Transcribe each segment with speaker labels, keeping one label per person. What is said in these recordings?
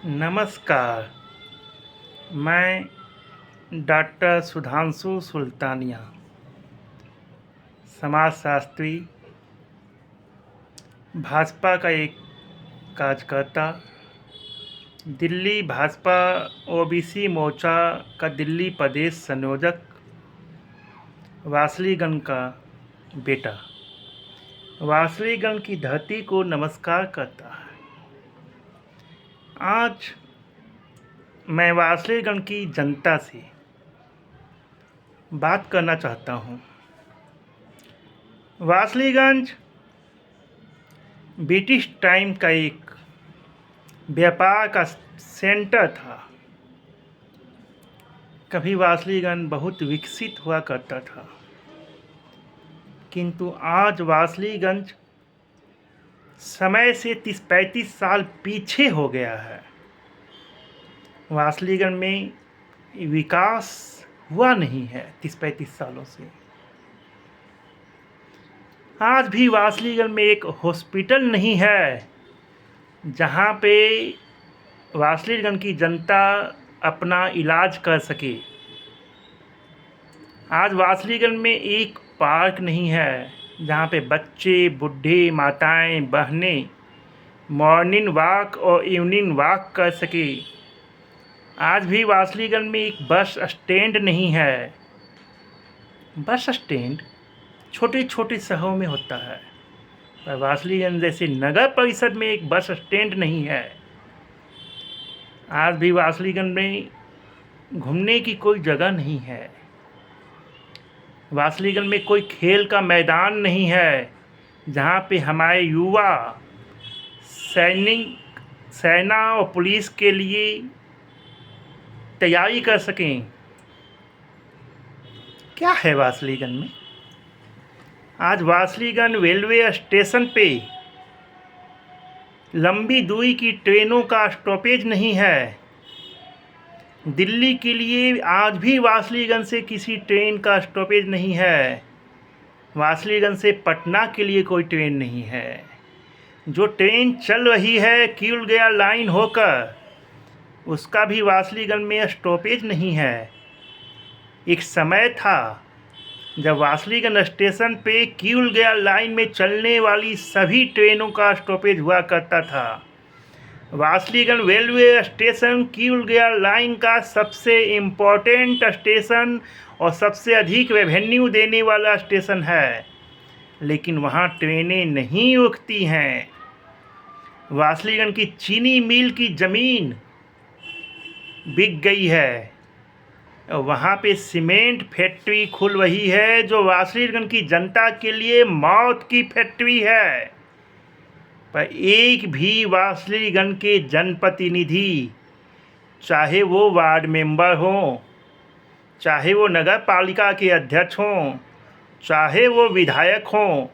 Speaker 1: नमस्कार। मैं डॉक्टर सुधांशु सुल्तानिया, समाजशास्त्री, भाजपा का एक कार्यकर्ता, दिल्ली भाजपा ओबीसी मोर्चा का दिल्ली प्रदेश संयोजक, वासलीगंज का बेटा, वासलीगंज की धरती को नमस्कार करता है। आज मैं वासलीगंज की जनता से बात करना चाहता हूँ। वासलीगंज ब्रिटिश टाइम का एक व्यापार का सेंटर था। कभी वासलीगंज बहुत विकसित हुआ करता था, किंतु आज वासलीगंज समय से 30-35 साल पीछे हो गया है। वासलीगंज में विकास हुआ नहीं है 30-35 सालों से। आज भी वासलीगंज में एक हॉस्पिटल नहीं है जहाँ पे वासलीगंज की जनता अपना इलाज कर सके। आज वासलीगंज में एक पार्क नहीं है जहाँ पे बच्चे, बूढ़े, माताएं, बहनें मॉर्निंग वॉक और इवनिंग वॉक कर सके। आज भी वासलीगंज में एक बस स्टैंड नहीं है। बस स्टैंड छोटे छोटे शहरों में होता है, पर वासलीगंज जैसे नगर परिषद में एक बस स्टैंड नहीं है। आज भी वासलीगंज में घूमने की कोई जगह नहीं है। वासलीगंज में कोई खेल का मैदान नहीं है जहाँ पे हमारे युवा सेना और पुलिस के लिए तैयारी कर सकें। क्या है वासलीगंज में? आज वासलीगंज रेलवे स्टेशन पे लंबी दूरी की ट्रेनों का स्टॉपेज नहीं है। दिल्ली के लिए आज भी वासलीगंज से किसी ट्रेन का स्टॉपेज नहीं है। वासलीगंज से पटना के लिए कोई ट्रेन नहीं है। जो ट्रेन चल रही है किउल गया लाइन होकर, उसका भी वासलीगंज में स्टॉपेज नहीं है। एक समय था जब वासलीगंज स्टेशन पे किउल गया लाइन में चलने वाली सभी ट्रेनों का स्टॉपेज हुआ करता था। वासलीगंज रेलवे स्टेशन किउल गया लाइन का सबसे इम्पोर्टेंट स्टेशन और सबसे अधिक रेवेन्यू देने वाला स्टेशन है, लेकिन वहाँ ट्रेनें नहीं रुकती हैं। वासलीगंज की चीनी मिल की ज़मीन बिक गई है। वहाँ पे सीमेंट फैक्ट्री खुल रही है जो वासलीगंज की जनता के लिए मौत की फैक्ट्री है। पर एक भी वासलीगंज के जनप्रतिनिधि, चाहे वो वार्ड मेंबर हों, चाहे वो नगर पालिका के अध्यक्ष हों, चाहे वो विधायक हों,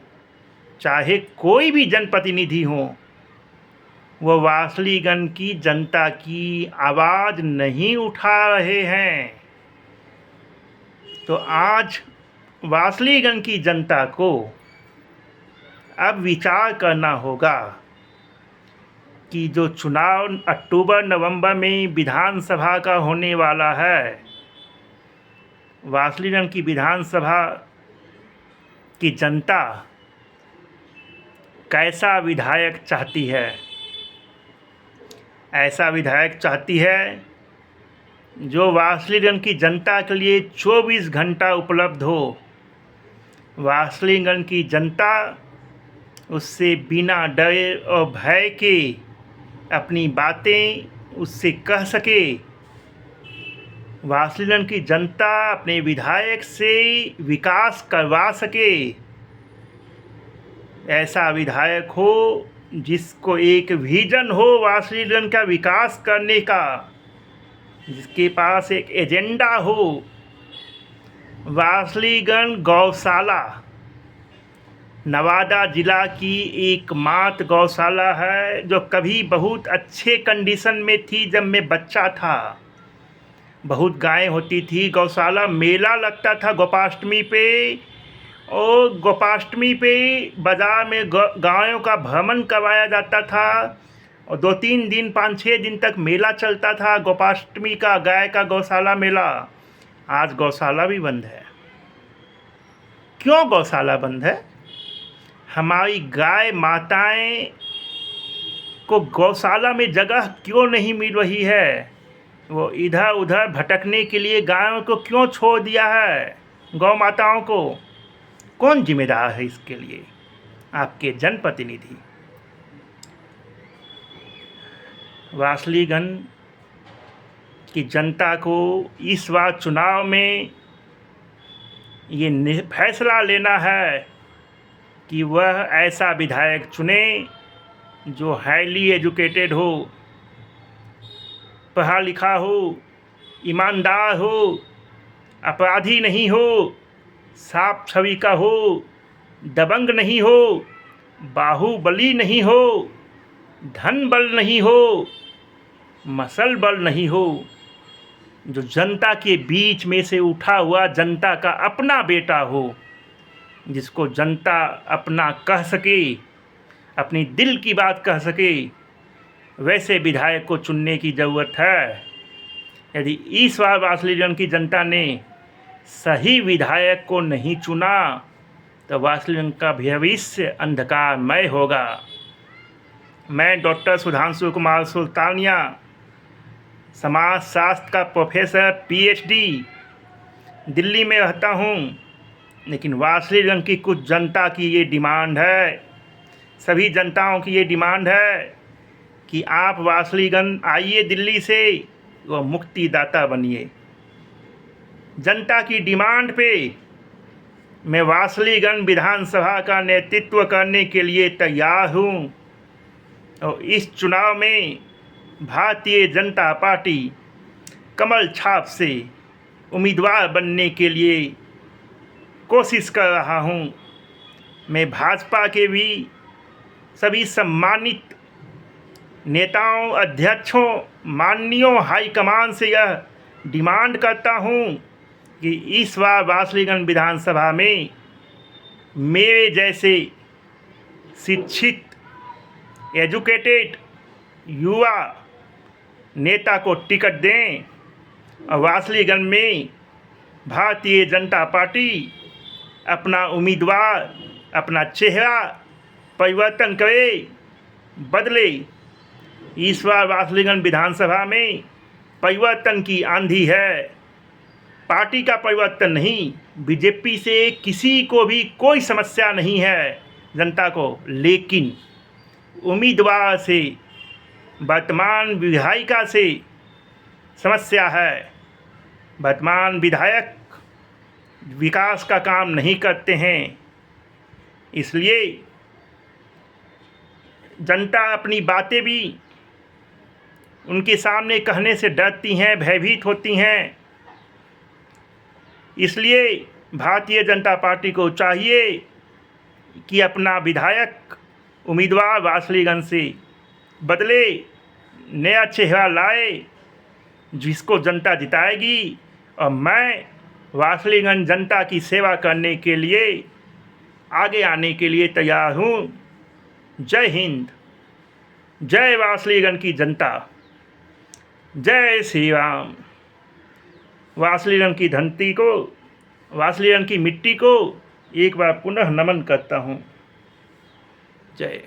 Speaker 1: चाहे कोई भी जनप्रतिनिधि हों, वो वासलीगंज की जनता की आवाज़ नहीं उठा रहे हैं। तो आज वासलीगंज की जनता को अब विचार करना होगा कि जो चुनाव अक्टूबर-नवंबर में विधानसभा का होने वाला है, वासलीगंज की विधानसभा की जनता कैसा विधायक चाहती है। ऐसा विधायक चाहती है जो वासलीगंज की जनता के लिए 24 घंटा उपलब्ध हो। वासलीगंज की जनता उससे बिना डर और भय के अपनी बातें उससे कह सके। वासलीगंज की जनता अपने विधायक से विकास करवा सके। ऐसा विधायक हो जिसको एक विजन हो वासलीगंज का विकास करने का, जिसके पास एक एजेंडा हो। वासलीगंज गौशाला नवादा ज़िला की एकमात्र गौशाला है जो कभी बहुत अच्छे कंडीशन में थी। जब मैं बच्चा था, बहुत गायें होती थी। गौशाला मेला लगता था गोपाष्टमी पे, और गोपाष्टमी पे बाज़ार में गायों का भ्रमण करवाया जाता था और 2-3 दिन 5-6 दिन तक मेला चलता था गोपाष्टमी का, गाय का गौशाला मेला। आज गौशाला भी बंद है। क्यों गौशाला बंद है? हमारी गाय माताएं को गौशाला में जगह क्यों नहीं मिल रही है? वो इधर उधर भटकने के लिए गायों को क्यों छोड़ दिया है? गौ माताओं को कौन जिम्मेदार है इसके लिए? आपके जनप्रतिनिधि। वासलीगंज की जनता को इस बार चुनाव में ये फैसला लेना है कि वह ऐसा विधायक चुने जो हाईली एजुकेटेड हो, पढ़ा लिखा हो, ईमानदार हो, अपराधी नहीं हो, साफ छवि का हो, दबंग नहीं हो, बाहुबली नहीं हो, धन बल नहीं हो, मसल बल नहीं हो, जो जनता के बीच में से उठा हुआ जनता का अपना बेटा हो, जिसको जनता अपना कह सके, अपनी दिल की बात कह सके, वैसे विधायक को चुनने की ज़रूरत है। यदि इस बार वासलीगंज की जनता ने सही विधायक को नहीं चुना तो वासलीगंज का भविष्य अंधकारमय होगा। मैं डॉक्टर सुधांशु कुमार सुल्तानिया, समाज शास्त्र का प्रोफेसर PhD, दिल्ली में रहता हूँ। लेकिन वासलीगंज की कुछ जनता की ये डिमांड है, सभी जनताओं की ये डिमांड है कि आप वासलीगंज आइए दिल्ली से, वो मुक्तिदाता बनिए। जनता की डिमांड पे मैं वासलीगंज विधानसभा का नेतृत्व करने के लिए तैयार हूँ और इस चुनाव में भारतीय जनता पार्टी कमल छाप से उम्मीदवार बनने के लिए कोशिश कर रहा हूँ। मैं भाजपा के भी सभी सम्मानित नेताओं, अध्यक्षों, माननीयों, हाईकमान से यह डिमांड करता हूँ कि इस बार वासलीगंज विधानसभा में मेरे जैसे शिक्षित, एजुकेटेड युवा नेता को टिकट दें और वासलीगंज में भारतीय जनता पार्टी अपना उम्मीदवार, अपना चेहरा परिवर्तन करे, बदले। इस बार वासलीगंज विधानसभा में परिवर्तन की आंधी है, पार्टी का परिवर्तन नहीं। बीजेपी से किसी को भी कोई समस्या नहीं है जनता को, लेकिन उम्मीदवार से, वर्तमान विधायिका से समस्या है। वर्तमान विधायक विकास का काम नहीं करते हैं, इसलिए जनता अपनी बातें भी उनके सामने कहने से डरती हैं, भयभीत होती हैं। इसलिए भारतीय जनता पार्टी को चाहिए कि अपना विधायक उम्मीदवार वासलीगंज से बदले, नया चेहरा लाए, जिसको जनता जिताएगी। और मैं वासलीगंज जनता की सेवा करने के लिए आगे आने के लिए तैयार हूँ। जय हिंद, जय वासलीगंज की जनता, जय श्री राम। वासलीगंज की धरती को, वासलीगंज की मिट्टी को एक बार पुनः नमन करता हूँ। जय।